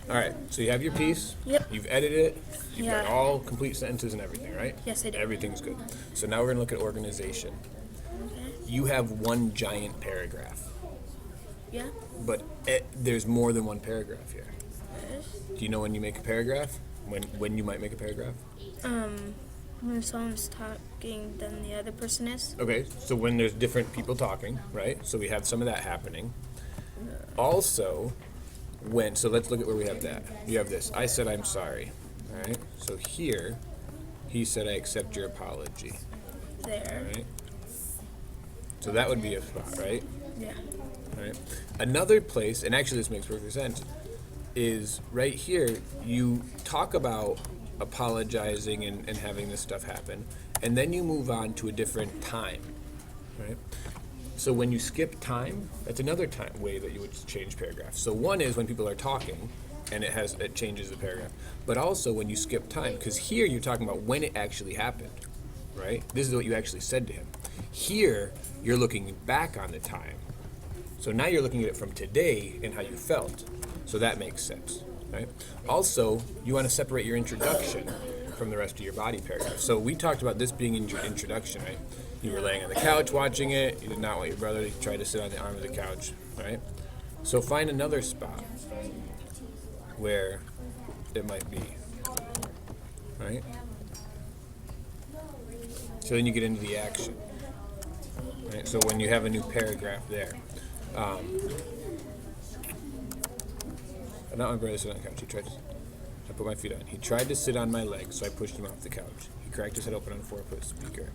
All right, so you have your piece. Yep. You've edited it. You've got Yeah. all complete sentences and everything, right? Yes, I do. Everything's good. So now we're going to look at organization. Okay. You have one giant paragraph, Yeah. but there's more than one paragraph here. Yes. Do you know when you make a paragraph? When you might make a paragraph? When someone's talking, then the other person is. Okay, so when there's different people talking, right? So we have some of that happening. Also, so let's look at where we have that. You have this. I said I'm sorry. All right. So here, he said I accept your apology. All There. right. So that would be a spot, right? Yeah. All right. Another place, and actually this makes perfect sense, is right here. You talk about apologizing and having this stuff happen, and then you move on to a different time, right? So when you skip time, that's another way that you would change paragraphs. So one is when people are talking, and it changes the paragraph. But also when you skip time, because here you're talking about when it actually happened, right? This is what you actually said to him. Here you're looking back on the time. So now you're looking at it from today and how you felt. So that makes sense, right? Also, you want to separate your introduction from the rest of your body paragraph. So we talked about this being in your introduction, right? You were laying on the couch watching it. You did not want your brother to try to sit on the arm of the couch, right? So find another spot where it might be, right? So then you get into the action, right? So when you have a new paragraph there. Not my brother sit on the couch. I put my feet on. He tried to sit on my legs, so I pushed him off the couch. He cracked his head open on a 4-foot speaker.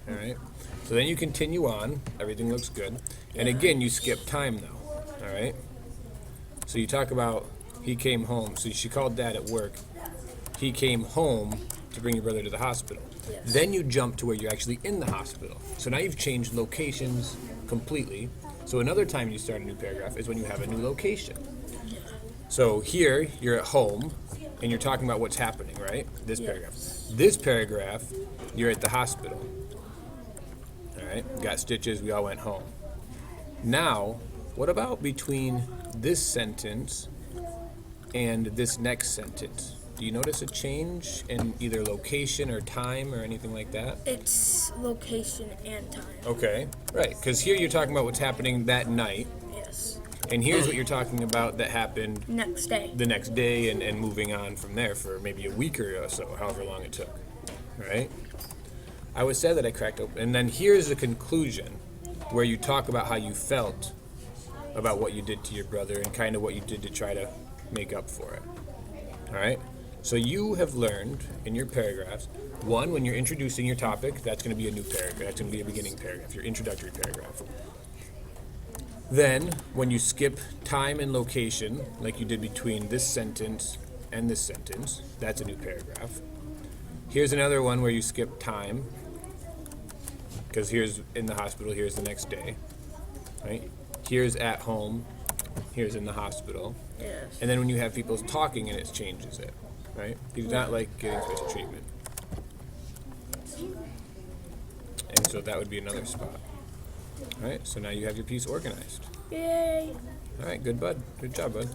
All right. So then you continue on. Everything looks good. And again, you skip time though. All right. So you talk about he came home. So she called dad at work. He came home to bring your brother to the hospital. Yes. Then you jump to where you're actually in the hospital. So now you've changed locations completely. So another time you start a new paragraph is when you have a new location. So here you're at home and you're talking about what's happening, right? This Yes. paragraph. This paragraph, you're at the hospital. All right, got stitches, we all went home. Now, what about between this sentence and this next sentence? Do you notice a change in either location or time or anything like that? It's location and time. Okay, right, because here you're talking about what's happening that night, Yes. and here's what you're talking about that happened Next day. the next day and moving on from there for maybe a week or so, however long it took, right? I would say that I cracked open. And then here's the conclusion where you talk about how you felt about what you did to your brother and kind of what you did to try to make up for it, all right? So you have learned in your paragraphs, one, when you're introducing your topic, that's going to be a new paragraph. That's going to be a beginning paragraph, your introductory paragraph. Then, when you skip time and location, like you did between this sentence and this sentence, that's a new paragraph. Here's another one where you skip time, because here's in the hospital, here's the next day, right? Here's at home, here's in the hospital. Yes. And then when you have people talking and it changes it, right? He's not like getting special treatment. And so that would be another spot. All right, so now you have your piece organized. Yay. All right, good, bud. Good job, bud.